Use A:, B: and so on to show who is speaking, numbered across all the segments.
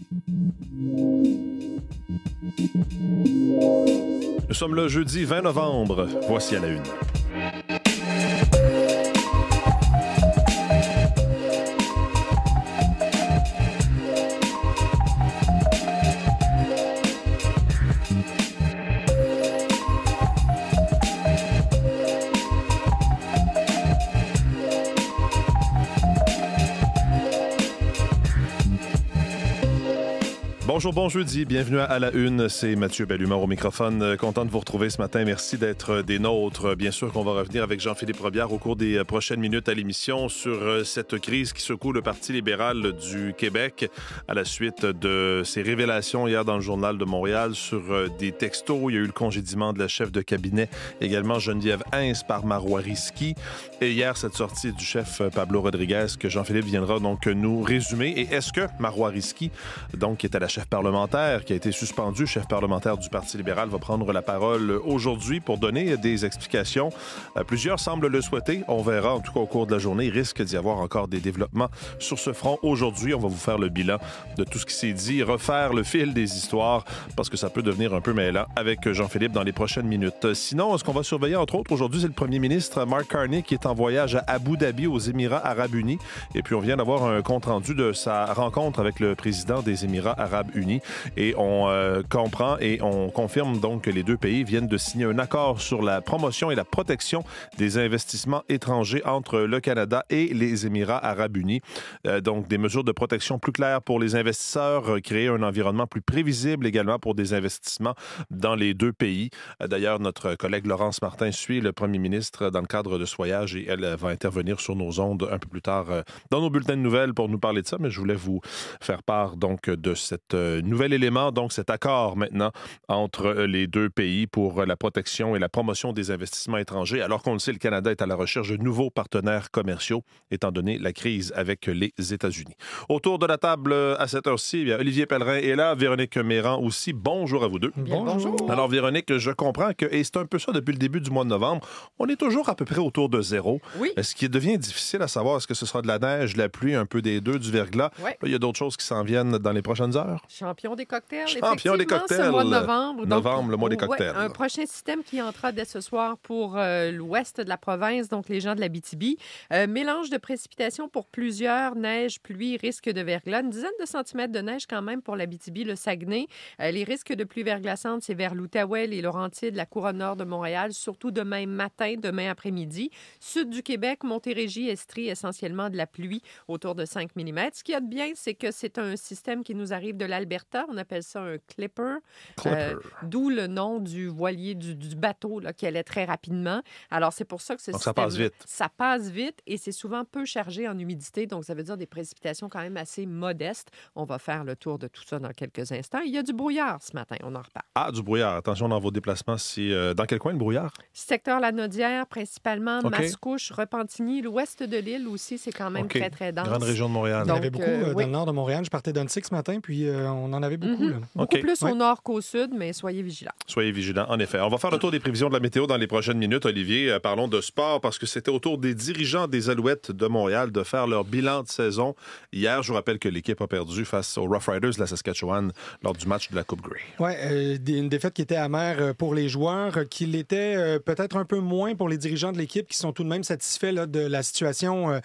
A: Nous sommes le jeudi 20 novembre. Voici à la une. Bonjour, bon jeudi, bienvenue à la une, c'est Mathieu Bellumeur au microphone, content de vous retrouver ce matin, merci d'être des nôtres. Bien sûr qu'on va revenir avec Jean-Philippe Robillard au cours des prochaines minutes à l'émission sur cette crise qui secoue le Parti libéral du Québec à la suite de ces révélations hier dans le Journal de Montréal sur des textos. Il y a eu le congédiement de la chef de cabinet, également Geneviève Hintz par Marois Risky, et hier cette sortie du chef Pablo Rodriguez que Jean-Philippe viendra donc nous résumer. Et est-ce que Marois Risky, donc qui était la chef parlementaire, qui a été suspendu, chef parlementaire du Parti libéral, va prendre la parole aujourd'hui pour donner des explications. Plusieurs semblent le souhaiter. On verra, en tout cas au cours de la journée. Il risque d'y avoir encore des développements sur ce front. Aujourd'hui, on va vous faire le bilan de tout ce qui s'est dit, refaire le fil des histoires, parce que ça peut devenir un peu mêlant avec Jean-Philippe dans les prochaines minutes. Sinon, ce qu'on va surveiller, entre autres, aujourd'hui, c'est le premier ministre Mark Carney qui est en voyage à Abu Dhabi, aux Émirats arabes unis. Et puis, on vient d'avoir un compte-rendu de sa rencontre avec le président des Émirats arabes unis. Et on comprend et on confirme donc que les deux pays viennent de signer un accord sur la promotion et la protection des investissements étrangers entre le Canada et les Émirats arabes unis. Donc, des mesures de protection plus claires pour les investisseurs, créer un environnement plus prévisible également pour des investissements dans les deux pays. D'ailleurs, notre collègue Laurence Martin suit le premier ministre dans le cadre de ce voyage et elle va intervenir sur nos ondes un peu plus tard dans nos bulletins de nouvelles pour nous parler de ça. Mais je voulais vous faire part donc de cette nouvel élément, donc cet accord maintenant entre les deux pays pour la protection et la promotion des investissements étrangers, alors qu'on le sait, le Canada est à la recherche de nouveaux partenaires commerciaux, étant donné la crise avec les États-Unis. Autour de la table à cette heure-ci, bien, Olivier Pellerin est là, Véronique Méran aussi. Bonjour à vous deux.
B: Bonjour.
A: Alors Véronique, je comprends que, et c'est un peu ça depuis le début du mois de novembre, on est toujours à peu près autour de zéro.
B: Oui.
A: Ce qui devient difficile à savoir, est-ce que ce sera de la neige, de la pluie, un peu des deux, du verglas?
B: Ouais.
A: Là, il y a d'autres choses qui s'en viennent dans les prochaines heures.
B: Champion des cocktails.
A: Champion des cocktails.
B: Ce mois de novembre.
A: Novembre, le mois des cocktails.
B: Un prochain système qui entrera dès ce soir pour l'ouest de la province, donc les gens de l'Abitibi. Mélange de précipitations pour plusieurs, neige, pluie, risque de verglas. Une dizaine de centimètres de neige quand même pour l'Abitibi, le Saguenay. Les risques de pluie verglaçante, c'est vers l'Outaouais, les Laurentides, la couronne nord de Montréal, surtout demain matin, demain après-midi. Sud du Québec, Montérégie, Estrie, essentiellement de la pluie autour de 5 mm. Ce qu'il y a de bien, c'est que c'est un système qui nous arrive de l'Alberta. On appelle ça un clipper. D'où le nom du voilier, du bateau là, qui allait très rapidement. Alors, c'est pour ça que ce
A: donc,
B: système...
A: ça passe vite.
B: Ça passe vite et c'est souvent peu chargé en humidité. Donc, ça veut dire des précipitations quand même assez modestes. On va faire le tour de tout ça dans quelques instants. Il y a du brouillard ce matin. On en reparle.
A: Ah, du brouillard. Attention dans vos déplacements. Dans quel coin, le brouillard?
B: Secteur Lanaudière, principalement.
A: Okay.
B: Mascouche, Repentigny. L'ouest de l'île aussi, c'est quand même très, très dense.
A: Grande région de Montréal.
C: Il y en avait beaucoup dans le nord de Montréal. Je partais d'Annecy ce matin, puis on en avait beaucoup. Là.
B: Beaucoup plus au nord qu'au sud, mais soyez vigilants.
A: Soyez vigilants, en effet. On va faire le tour des prévisions de la météo dans les prochaines minutes, Olivier. Parlons de sport, parce que c'était au tour des dirigeants des Alouettes de Montréal de faire leur bilan de saison. Hier, je vous rappelle que l'équipe a perdu face aux Rough Riders de la Saskatchewan lors du match de la Coupe Grey.
C: Oui, une défaite qui était amère pour les joueurs, qui l'était peut-être un peu moins pour les dirigeants de l'équipe, qui sont tout de même satisfaits là, de la situation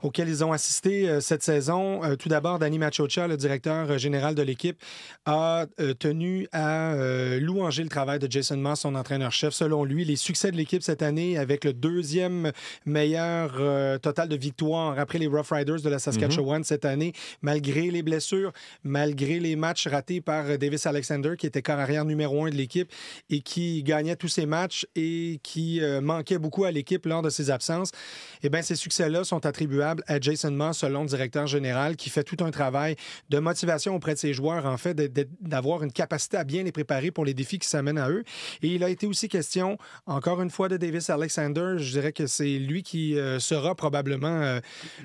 C: auquel ils ont assisté cette saison. Tout d'abord, Danny Machocha, le directeur général de l'équipe, a tenu à louanger le travail de Jason Moss, son entraîneur-chef. Selon lui, les succès de l'équipe cette année, avec le deuxième meilleur total de victoires après les Rough Riders de la Saskatchewan cette année, malgré les blessures, malgré les matchs ratés par Davis Alexander, qui était corps arrière numéro 1 de l'équipe et qui gagnait tous ses matchs et qui manquait beaucoup à l'équipe lors de ses absences. Eh bien, ces succès-là sont attribuables à Jason Moss, selon le directeur général, qui fait tout un travail de motivation auprès de ses joueurs, en fait, d'avoir une capacité à bien les préparer pour les défis qui s'amènent à eux. Et il a été aussi question, encore une fois, de Davis Alexander. Je dirais que c'est lui qui sera probablement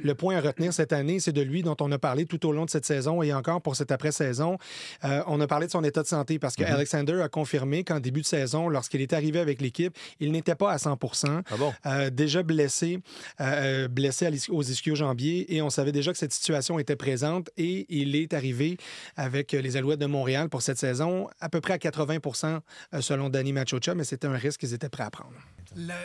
C: le point à retenir cette année. C'est de lui dont on a parlé tout au long de cette saison et encore pour cette après-saison. On a parlé de son état de santé parce que Alexander a confirmé qu'en début de saison, lorsqu'il est arrivé avec l'équipe, il n'était pas à 100%.
A: Ah bon?
C: Déjà blessé aux ischio-jambiers et on savait déjà que cette situation était présente et il est arrivé avec les Alouettes de Montréal pour cette saison, à peu près à 80% selon Danny Machocha, mais c'était un risque qu'ils étaient prêts à prendre.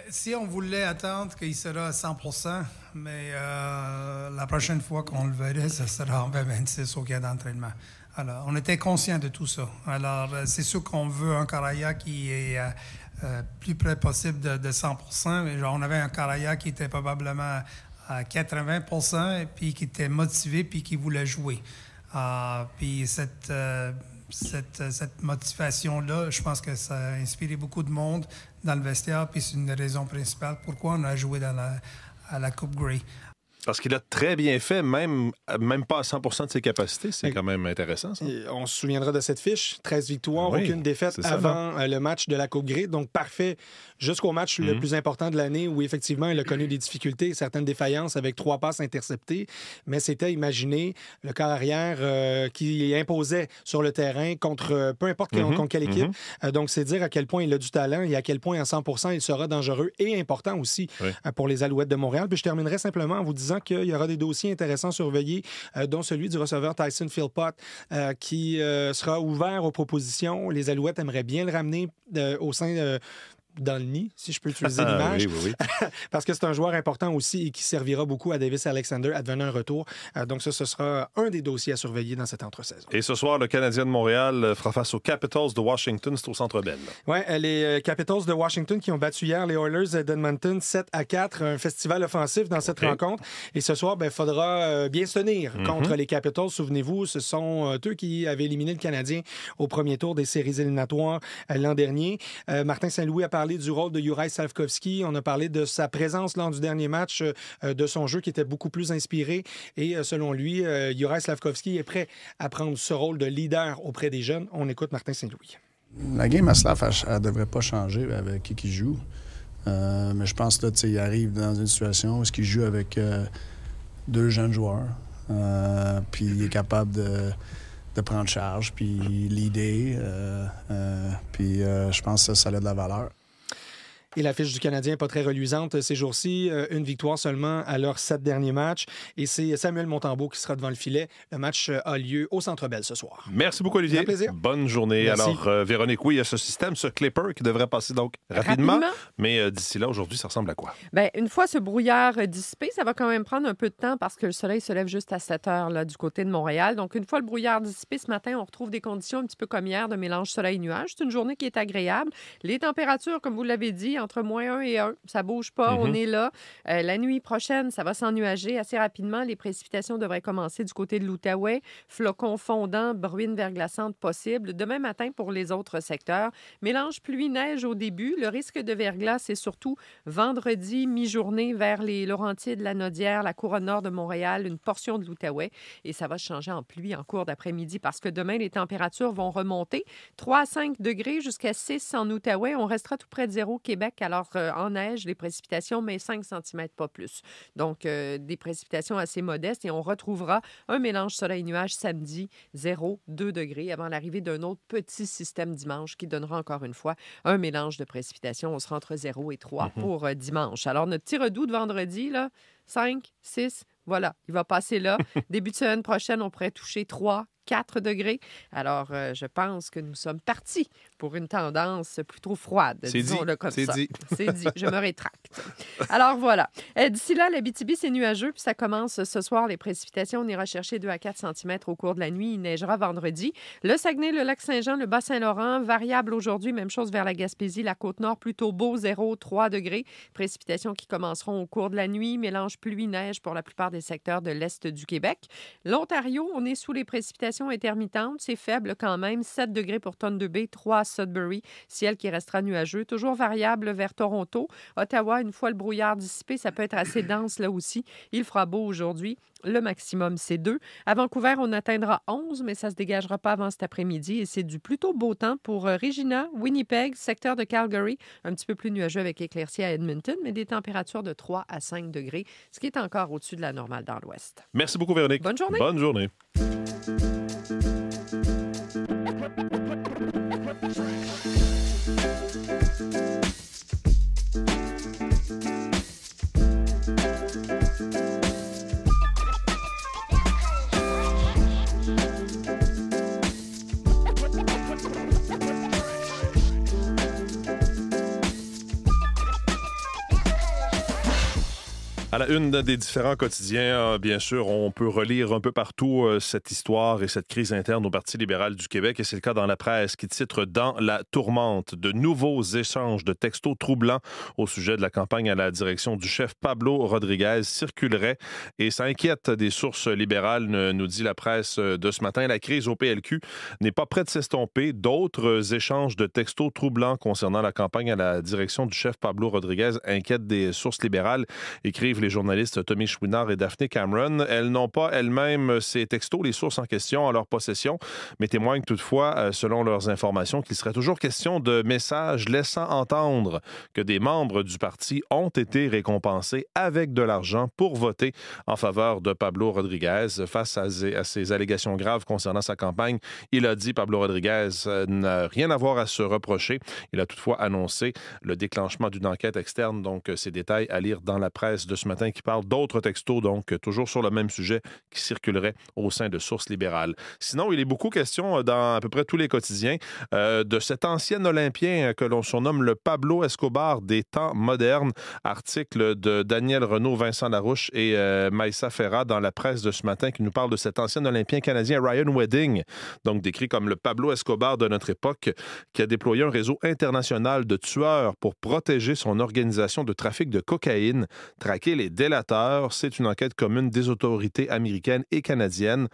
D: Si on voulait attendre qu'il sera à 100%, mais la prochaine fois qu'on le verrait, ça sera en 26 au camp d'entraînement. Alors, on était conscient de tout ça. Alors, c'est sûr qu'on veut un Karaia qui est plus près possible de 100%. Mais genre, on avait un Karaia qui était probablement à 80% et puis qui était motivé puis qui voulait jouer. Puis cette motivation-là, je pense que ça a inspiré beaucoup de monde dans le vestiaire, puis c'est une des raisons principales pourquoi on a joué à la Coupe Grey.
A: Parce qu'il a très bien fait, même pas à 100% de ses capacités. C'est quand même intéressant, ça.
C: Et on se souviendra de cette fiche. 13 victoires, aucune défaite avant le match de la Coupe Grey. Donc, parfait jusqu'au match le plus important de l'année où, effectivement, il a connu des difficultés, certaines défaillances avec 3 passes interceptées. Mais c'était, imaginez, le corps arrière qui imposait sur le terrain contre peu importe contre quelle équipe. Donc, c'est dire à quel point il a du talent et à quel point, à 100%, il sera dangereux et important aussi pour les Alouettes de Montréal. Puis je terminerai simplement en vous disant qu'il y aura des dossiers intéressants surveillés, dont celui du receveur Tyson Philpott, qui sera ouvert aux propositions. Les Alouettes aimeraient bien le ramener au sein dans le nid, si je peux utiliser l'image.
A: Oui.
C: Parce que c'est un joueur important aussi et qui servira beaucoup à Davis Alexander advenant un retour. Donc ça, ce sera un des dossiers à surveiller dans cette entre-saison.
A: Et ce soir, le Canadien de Montréal fera face aux Capitals de Washington. C'est au Centre Bell.
C: Oui, les Capitals de Washington qui ont battu hier les Oilers d'Edmonton 7-4. Un festival offensif dans cette rencontre. Et ce soir, il faudra bien se tenir contre les Capitals. Souvenez-vous, ce sont eux qui avaient éliminé le Canadien au premier tour des séries éliminatoires l'an dernier. Martin Saint-Louis a parlé du rôle de Juraj Slafkovský. On a parlé de sa présence lors du dernier match, de son jeu qui était beaucoup plus inspiré. Et selon lui, Juraj Slafkovský est prêt à prendre ce rôle de leader auprès des jeunes. On écoute Martin Saint-Louis.
E: La game à Slav, elle ne devrait pas changer avec qui joue. Mais je pense qu'il arrive dans une situation où il joue avec 2 jeunes joueurs. Puis il est capable de prendre charge, puis leader. Puis je pense que ça a de la valeur.
C: Et la fiche du Canadien n'est pas très reluisante ces jours-ci. Une victoire seulement à leurs 7 derniers matchs. Et c'est Samuel Montembeault qui sera devant le filet. Le match a lieu au Centre Bell ce soir.
A: Merci beaucoup, Olivier.
C: Un plaisir.
A: Bonne journée.
C: Merci.
A: Alors, Véronique, oui, il y a ce système, ce Clipper qui devrait passer donc rapidement. Mais d'ici là, aujourd'hui, ça ressemble à quoi?
B: Bien, une fois ce brouillard dissipé, ça va quand même prendre un peu de temps parce que le soleil se lève juste à 7 heures là, du côté de Montréal. Donc, une fois le brouillard dissipé, ce matin, on retrouve des conditions un petit peu comme hier de mélange soleil-nuage. C'est une journée qui est agréable. Les températures, comme vous l'avez dit, entre -1 et 1, ça bouge pas, on est là. La nuit prochaine, ça va s'ennuager assez rapidement. Les précipitations devraient commencer du côté de l'Outaouais. Flocons fondants, bruines verglaçantes possibles. Demain matin, pour les autres secteurs, mélange pluie-neige au début. Le risque de verglas, c'est surtout vendredi, mi-journée, vers les Laurentides, la Nodière, la couronne nord de Montréal, une portion de l'Outaouais. Et ça va changer en pluie en cours d'après-midi parce que demain, les températures vont remonter. 3 à 5 degrés jusqu'à 6 en Outaouais. On restera tout près de 0 au Québec. Alors, en neige, les précipitations, mais 5 cm, pas plus. Donc, des précipitations assez modestes et on retrouvera un mélange soleil-nuage samedi, 0-2 degrés avant l'arrivée d'un autre petit système dimanche qui donnera encore une fois un mélange de précipitations. On sera entre 0 et 3 pour dimanche. Alors, notre petit redout de vendredi, là, 5, 6, voilà, il va passer là. Début de semaine prochaine, on pourrait toucher 3, 4 degrés. Alors, je pense que nous sommes partis pour une tendance plutôt froide, disons-le comme ça. C'est dit, je me rétracte. Alors, voilà. D'ici là, l'Abitibi, c'est nuageux, puis ça commence ce soir. Les précipitations, on ira chercher 2 à 4 cm au cours de la nuit. Il neigera vendredi. Le Saguenay, le Lac-Saint-Jean, le Bas-Saint-Laurent, variable aujourd'hui. Même chose vers la Gaspésie, la Côte-Nord, plutôt beau, 0-3 degrés. Précipitations qui commenceront au cours de la nuit. Mélange pluie-neige pour la plupart des secteurs de l'Est du Québec. L'Ontario, on est sous les précipitations intermittentes. C'est faible quand même. 7 degrés pour Thunder Bay, 3 à Sudbury. Ciel qui restera nuageux. Toujours variable vers Toronto. Ottawa, une fois le brouillard dissipé, ça peut être assez dense là aussi. Il fera beau aujourd'hui. Le maximum, c'est 2. À Vancouver, on atteindra 11, mais ça ne se dégagera pas avant cet après-midi. Et c'est du plutôt beau temps pour Regina, Winnipeg, secteur de Calgary. Un petit peu plus nuageux avec éclaircies à Edmonton, mais des températures de 3 à 5 degrés, ce qui est encore au-dessus de la normale dans l'Ouest.
A: Merci beaucoup, Véronique.
B: Bonne journée.
A: Bonne journée. la une des différents quotidiens, bien sûr, on peut relire un peu partout cette histoire et cette crise interne au Parti libéral du Québec. Et c'est le cas dans la presse qui titre « Dans la tourmente ». De nouveaux échanges de textos troublants au sujet de la campagne à la direction du chef Pablo Rodriguez circuleraient. Et ça inquiète des sources libérales, nous dit la presse de ce matin. La crise au PLQ n'est pas près de s'estomper. D'autres échanges de textos troublants concernant la campagne à la direction du chef Pablo Rodriguez inquiètent des sources libérales, écrivent les journalistes Tommy Chouinard et Daphné Cameron. Elles n'ont pas elles-mêmes ces textos, les sources en question, en leur possession, mais témoignent toutefois, selon leurs informations, qu'il serait toujours question de messages laissant entendre que des membres du parti ont été récompensés avec de l'argent pour voter en faveur de Pablo Rodriguez. Face à ces allégations graves concernant sa campagne, il a dit, Pablo Rodriguez n'a rien à voir à se reprocher. Il a toutefois annoncé le déclenchement d'une enquête externe. Donc, ces détails à lire dans la presse de ce matin qui parle d'autres textos, donc toujours sur le même sujet qui circulerait au sein de sources libérales. Sinon, il est beaucoup question dans à peu près tous les quotidiens de cet ancien Olympien que l'on surnomme le Pablo Escobar des temps modernes. Article de Daniel Renaud, Vincent Larouche et Maïssa Ferra dans la presse de ce matin qui nous parle de cet ancien Olympien canadien Ryan Wedding, donc décrit comme le Pablo Escobar de notre époque, qui a déployé un réseau international de tueurs pour protéger son organisation de trafic de cocaïne, traquer les délateurs. C'est une enquête commune des autorités américaines et canadiennes.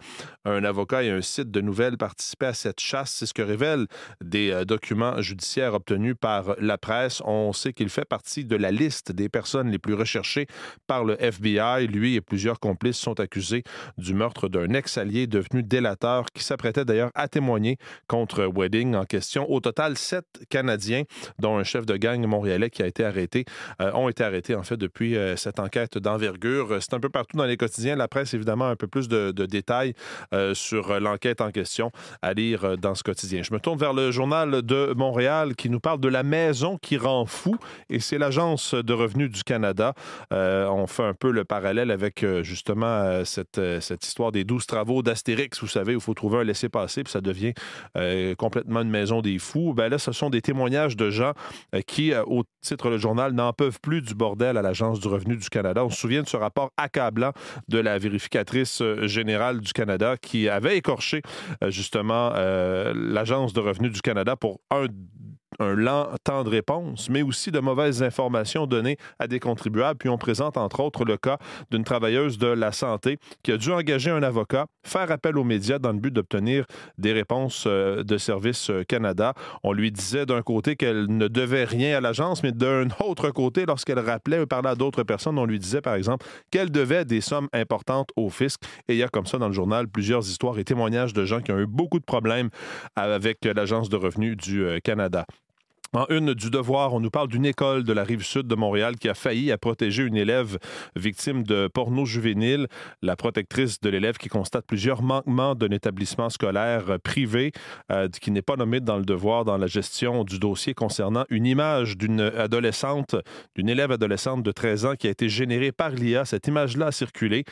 A: Un avocat et un site de nouvelles participaient à cette chasse. C'est ce que révèlent des documents judiciaires obtenus par la presse. On sait qu'il fait partie de la liste des personnes les plus recherchées par le FBI. Lui et plusieurs complices sont accusés du meurtre d'un ex-allié devenu délateur qui s'apprêtait d'ailleurs à témoigner contre Wedding en question. Au total, 7 Canadiens, dont un chef de gang montréalais qui a été arrêté, ont été arrêtés en fait depuis cette enquête d'envergure. C'est un peu partout dans les quotidiens. La presse, évidemment, a un peu plus de détails sur l'enquête en question à lire dans ce quotidien. Je me tourne vers le Journal de Montréal qui nous parle de la maison qui rend fou et c'est l'Agence de revenus du Canada. On fait un peu le parallèle avec justement cette histoire des 12 travaux d'Astérix, vous savez, où il faut trouver un laissez-passer puis ça devient complètement une maison des fous. Ben là, ce sont des témoignages de gens qui, au titre le journal, n'en peuvent plus du bordel à l'Agence du revenu du Canada. On se souvient de ce rapport accablant de la vérificatrice générale du Canada qui avait écorché justement l'Agence de revenu du Canada pour un lent temps de réponse, mais aussi de mauvaises informations données à des contribuables. Puis on présente entre autres le cas d'une travailleuse de la santé qui a dû engager un avocat, faire appel aux médias dans le but d'obtenir des réponses de Service Canada. On lui disait d'un côté qu'elle ne devait rien à l'agence, mais d'un autre côté, lorsqu'elle rappelait ou parlait à d'autres personnes, on lui disait par exemple qu'elle devait des sommes importantes au fisc. Et il y a comme ça dans le journal plusieurs histoires et témoignages de gens qui ont eu beaucoup de problèmes avec l'Agence de revenus du Canada. En une du Devoir, on nous parle d'une école de la Rive-Sud de Montréal qui a failli à protéger une élève victime de porno juvénile. La protectrice de l'élève qui constate plusieurs manquements d'un établissement scolaire privé qui n'est pas nommé dans le Devoir dans la gestion du dossier concernant une image d'une élève adolescente de 13 ans qui a été générée par l'IA. Cette image-là a circulé,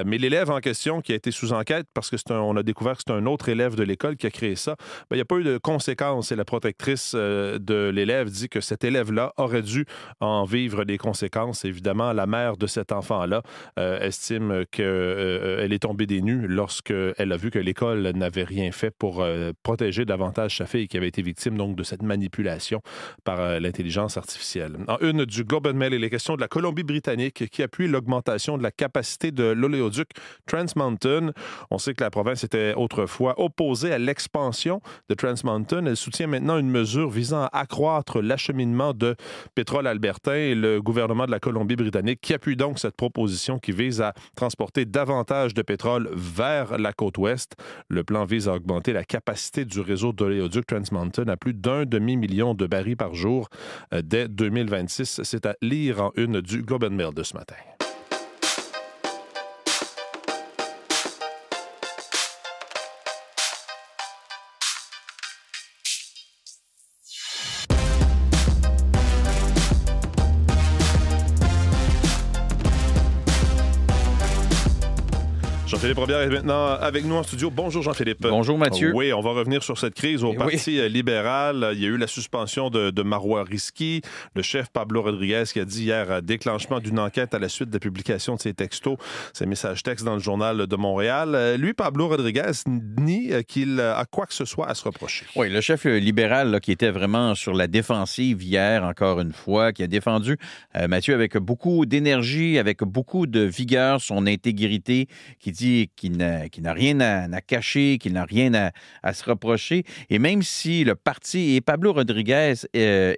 A: mais l'élève en question qui a été sous enquête parce que on a découvert que c'est un autre élève de l'école qui a créé ça, il n'y a pas eu de conséquences et la protectrice de l'élève dit que cet élève-là aurait dû en vivre les conséquences. Évidemment, la mère de cet enfant-là estime qu'elle est tombée des nues lorsqu'elle a vu que l'école n'avait rien fait pour protéger davantage sa fille qui avait été victime donc de cette manipulation par l'intelligence artificielle. En une du Globe and Mail, il est question de la Colombie-Britannique qui appuie l'augmentation de la capacité de l'oléoduc Trans Mountain. On sait que la province était autrefois opposée à l'expansion de Trans Mountain. Elle soutient maintenant une mesure visant à accroître l'acheminement de pétrole albertain et le gouvernement de la Colombie-Britannique qui appuie donc cette proposition qui vise à transporter davantage de pétrole vers la côte ouest. Le plan vise à augmenter la capacité du réseau d'oléoduc Trans Mountain à plus d'1 demi-million de barils par jour dès 2026. C'est à lire en une du Globe and Mail de ce matin. Jean-Philippe Robillard est maintenant avec nous en studio. Bonjour Jean-Philippe.
F: Bonjour Mathieu.
A: Oui, on va revenir sur cette crise au Parti libéral. Il y a eu la suspension de Marois Risky, le chef Pablo Rodriguez qui a dit hier déclenchement d'une enquête à la suite de la publication de ses textos, ses messages textes dans le Journal de Montréal. Lui, Pablo Rodriguez, nie qu'il a quoi que ce soit à se reprocher.
F: Oui, le chef libéral là, qui était vraiment sur la défensive hier, encore une fois, qui a défendu, Mathieu, avec beaucoup d'énergie, avec beaucoup de vigueur, son intégrité, qui dit qu'il n'a rien à cacher, qu'il n'a rien à se reprocher. Et même si le parti et Pablo Rodriguez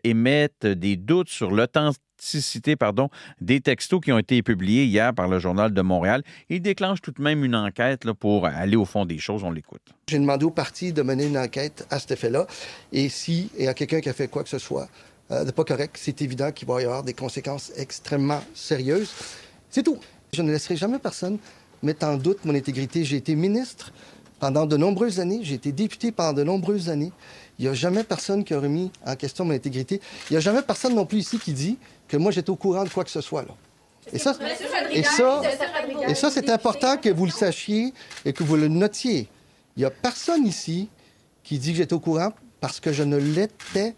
F: émettent des doutes sur l'authenticité des textos qui ont été publiés hier par le Journal de Montréal, il déclenche tout de même une enquête là, pour aller au fond des choses. On l'écoute.
G: J'ai demandé au parti de mener une enquête à cet effet-là. Et s'il y a quelqu'un qui a fait quoi que ce soit de pas correct, c'est évident qu'il va y avoir des conséquences extrêmement sérieuses. C'est tout. Je ne laisserai jamais personne mettre en doute mon intégrité. J'ai été ministre pendant de nombreuses années. J'ai été député pendant de nombreuses années. Il n'y a jamais personne qui a remis en question mon intégrité. Il n'y a jamais personne non plus ici qui dit que moi, j'étais au courant de quoi que ce soit. Là. Et ça, c'est important que vous le sachiez et que vous le notiez. Il n'y a personne ici qui dit que j'étais au courant parce que je ne l'étais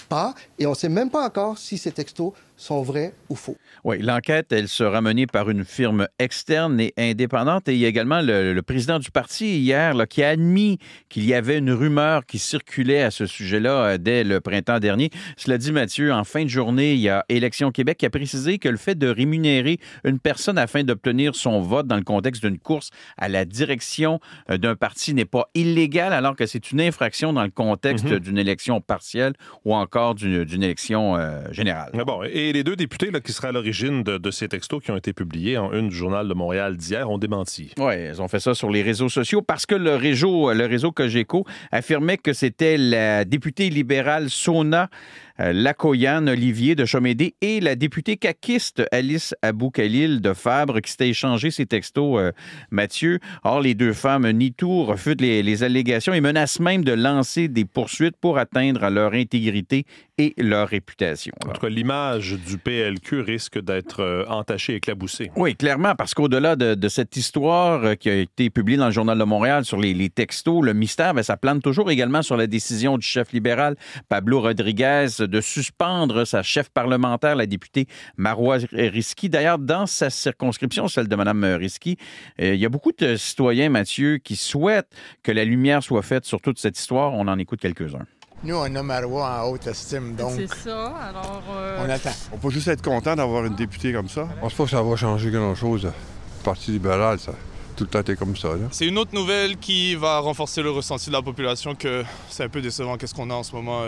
G: pas. Et on ne sait même pas encore si ces textos sont vrais ou faux.
F: Oui, l'enquête, elle sera menée par une firme externe et indépendante. Et il y a également le président du parti hier là, qui a admis qu'il y avait une rumeur qui circulait à ce sujet-là dès le printemps dernier. Cela dit, Mathieu, en fin de journée, il y a Élections Québec qui a précisé que le fait de rémunérer une personne afin d'obtenir son vote dans le contexte d'une course à la direction d'un parti n'est pas illégal, alors que c'est une infraction dans le contexte d'une élection partielle ou encore d'une élection générale.
A: Mais bon, et les deux députés là, qui seraient à l'origine de ces textos qui ont été publiés en une du Journal de Montréal d'hier ont démenti.
F: Oui, ils ont fait ça sur les réseaux sociaux parce que le réseau Cogeco affirmait que c'était la députée libérale Sona Lakoyan Olivier de Chomédé et la députée caquiste Alice Abou-Khalil de Fabre qui s'étaient échangé ces textos, Mathieu. Or, les deux femmes nient tout, refutent les allégations et menacent même de lancer des poursuites pour atteindre leur intégrité et leur réputation.
A: En tout cas, l'image du PLQ risque d'être entachée, éclaboussée.
F: Oui, clairement, parce qu'au-delà de cette histoire qui a été publiée dans le Journal de Montréal sur les textos, le mystère, ça plane toujours également sur la décision du chef libéral Pablo Rodriguez de suspendre sa chef parlementaire, la députée Marois Risky. D'ailleurs, dans sa circonscription, celle de Mme Risky, il y a beaucoup de citoyens, Mathieu, qui souhaitent que la lumière soit faite sur toute cette histoire. On en écoute quelques-uns.
H: Nous, on a Marois en haute estime, donc
I: c'est ça, alors
H: on attend.
J: On peut juste être content d'avoir une députée comme ça. Je pense pas que ça va changer grand-chose. Le Parti libéral, ça tout le temps été comme ça. Là.
K: C'est une autre nouvelle qui va renforcer le ressenti de la population que c'est un peu décevant qu'est-ce qu'on a en ce moment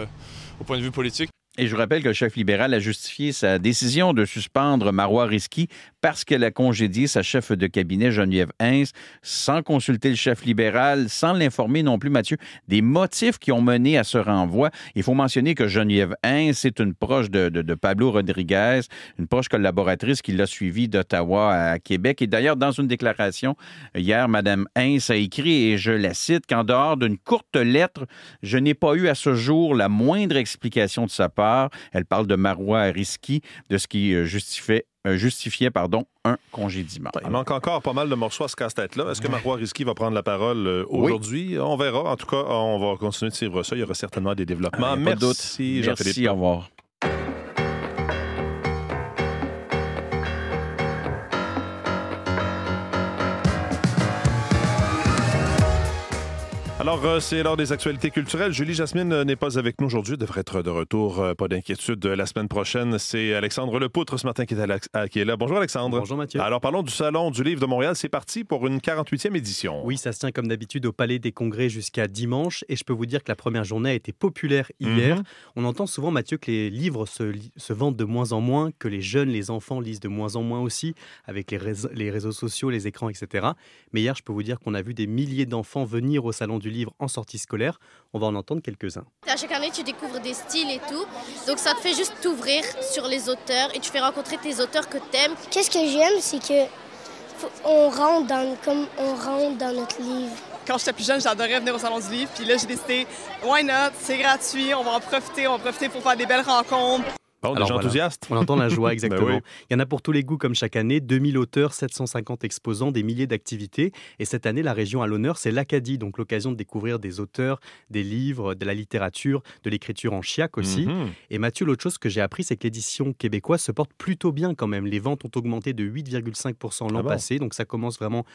K: au point de vue politique.
F: Et je rappelle que le chef libéral a justifié sa décision de suspendre Marois Risky parce qu'elle a congédié sa chef de cabinet, Geneviève Hintz, sans consulter le chef libéral, sans l'informer non plus, Mathieu, des motifs qui ont mené à ce renvoi. Il faut mentionner que Geneviève Hintz est une proche de Pablo Rodriguez, une proche collaboratrice qui l'a suivi d'Ottawa à Québec. Et d'ailleurs, dans une déclaration, hier, Mme Hintz a écrit, et je la cite, qu'en dehors d'une courte lettre, je n'ai pas eu à ce jour la moindre explication de sa part. Elle parle de Marois Risky, de ce qui justifiait un congédiement.
A: Il manque encore pas mal de morceaux à ce casse-tête-là. Est-ce que Marois Risky va prendre la parole aujourd'hui? Oui. On verra. En tout cas, on va continuer de suivre ça. Il y aura certainement des développements. Merci, Jean-Philippe.
F: Merci, au revoir.
A: Alors, c'est l'heure des actualités culturelles. Julie Jasmine n'est pas avec nous aujourd'hui, devrait être de retour. Pas d'inquiétude. La semaine prochaine, c'est Alexandre Lepoutre ce matin qui est là. Bonjour Alexandre.
L: Bonjour Mathieu.
A: Alors, parlons du Salon du Livre de Montréal. C'est parti pour une 48e édition.
L: Oui, ça se tient comme d'habitude au Palais des Congrès jusqu'à dimanche. Et je peux vous dire que la première journée a été populaire hier. On entend souvent, Mathieu, que les livres se vendent de moins en moins, que les jeunes, les enfants lisent de moins en moins aussi, avec les réseaux sociaux, les écrans, etc. Mais hier, je peux vous dire qu'on a vu des milliers d'enfants venir au Salon du Livre en sortie scolaire. On va en entendre quelques-uns.
M: À chaque année, tu découvres des styles et tout. Donc ça te fait juste t'ouvrir sur les auteurs et tu fais rencontrer tes auteurs que t'aimes.
N: Qu'est-ce que j'aime, c'est que on rentre dans notre livre.
O: Quand j'étais plus jeune, j'adorais venir au Salon du Livre. Puis là, j'ai décidé, why not? C'est gratuit, on va en profiter pour faire des belles rencontres.
A: Bon, des gens enthousiastes.
L: On entend la joie, exactement.
A: Ben oui.
L: Il y en a pour tous les goûts, comme chaque année. 2000 auteurs, 750 exposants, des milliers d'activités. Et cette année, la région à l'honneur, c'est l'Acadie. Donc, l'occasion de découvrir des auteurs, des livres, de la littérature, de l'écriture en chiac aussi. Et Mathieu, l'autre chose que j'ai appris, c'est que l'édition québécoise se porte plutôt bien quand même. Les ventes ont augmenté de 8,5% l'an passé. Donc, ça commence vraiment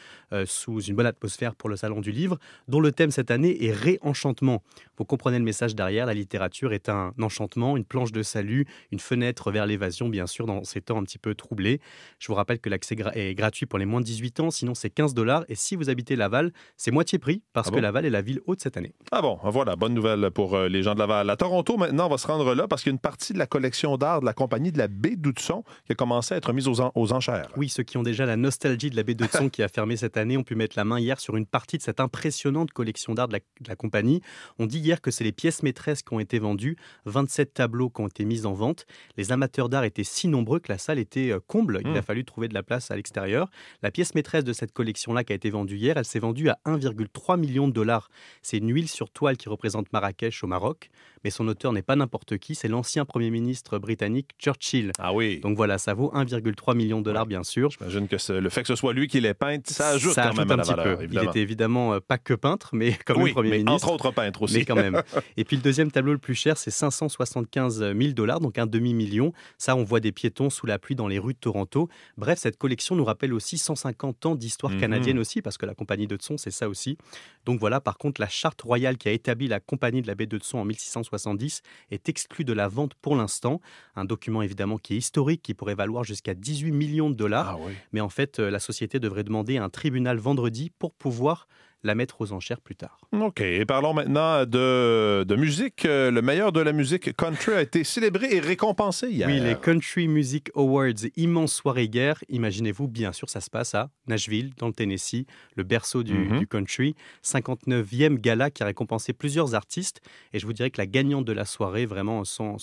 L: sous une bonne atmosphère pour le Salon du Livre, dont le thème cette année est réenchantement. Vous comprenez le message derrière. La littérature est un enchantement, une planche de salut, une fenêtre vers l'évasion, bien sûr, dans ces temps un petit peu troublés. Je vous rappelle que l'accès est gratuit pour les moins de 18 ans, sinon c'est 15$. Et si vous habitez Laval, c'est moitié prix, parce que Laval est la ville haute cette année.
A: Ah bon, voilà, bonne nouvelle pour les gens de Laval. À Toronto, maintenant, on va se rendre là, parce qu'il y a une partie de la collection d'art de la compagnie de la baie d'Hudson qui a commencé à être mise aux enchères.
L: Oui, ceux qui ont déjà la nostalgie de la baie d'Hudson qui a fermé cette année ont pu mettre la main hier sur une partie de cette impressionnante collection d'art de la compagnie. On dit hier que c'est les pièces maîtresses qui ont été vendues, 27 tableaux qui ont été mis en vente. Les amateurs d'art étaient si nombreux que la salle était comble. Il a fallu trouver de la place à l'extérieur. La pièce maîtresse de cette collection-là qui a été vendue hier, elle s'est vendue à 1,3 million de dollars. C'est une huile sur toile qui représente Marrakech au Maroc. Mais son auteur n'est pas n'importe qui, c'est l'ancien Premier ministre britannique Churchill.
A: Ah oui.
L: Donc voilà, ça vaut 1,3 million de dollars, bien sûr.
A: J'imagine que le fait que ce soit lui qui l'ait peinte, ça ajoute quand même à la valeur.
L: Il était évidemment pas que peintre, mais comme le Premier ministre.
A: Entre autres peintres aussi.
L: Mais quand même. Et puis le deuxième tableau le plus cher, c'est 575 000 $, donc un demi-million. Ça, on voit des piétons sous la pluie dans les rues de Toronto. Bref, cette collection nous rappelle aussi 150 ans d'histoire canadienne aussi, parce que la compagnie d'Hudson, c'est ça aussi. Donc voilà, par contre, la charte royale qui a établi la compagnie de la baie d'Hudson en 1670 est exclue de la vente pour l'instant. Un document évidemment qui est historique, qui pourrait valoir jusqu'à 18 millions de dollars.
A: Ah oui.
L: Mais en fait, la société devrait demander à un tribunal vendredi pour pouvoir la mettre aux enchères plus tard.
A: OK. Et parlons maintenant de musique. Le meilleur de la musique country a été célébré et récompensé hier.
L: Oui, les Country Music Awards, immense soirée guerre. Imaginez-vous, bien sûr, ça se passe à Nashville, dans le Tennessee, le berceau du country. 59e gala qui a récompensé plusieurs artistes. Et je vous dirais que la gagnante de la soirée, vraiment sans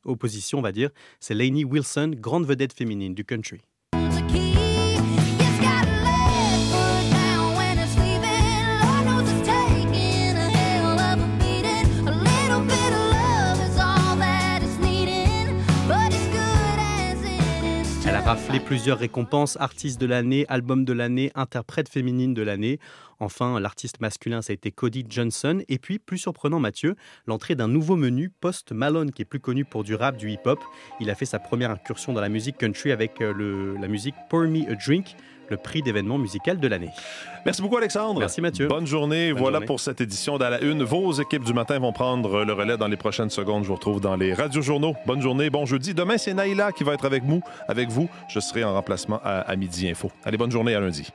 L: opposition, on va dire, c'est Lainey Wilson, grande vedette féminine du country. Elle a raflé plusieurs récompenses, artiste de l'année, album de l'année, interprète féminine de l'année. Enfin, l'artiste masculin, ça a été Cody Johnson. Et puis, plus surprenant, Mathieu, l'entrée d'un nouveau menu, Post Malone, qui est plus connu pour du rap, du hip-hop. Il a fait sa première incursion dans la musique country avec la musique Pour Me a Drink, le prix d'événement musical de l'année.
A: Merci beaucoup, Alexandre.
L: Merci, Mathieu.
A: Bonne journée.
L: Bonne
A: voilà
L: journée.
A: pour cette édition d'À la Une. Vos équipes du matin vont prendre le relais dans les prochaines secondes. Je vous retrouve dans les radiojournaux. Bonne journée, bon jeudi. Demain, c'est Naïla qui va être avec vous. Je serai en remplacement à Midi Info. Allez, bonne journée, à lundi.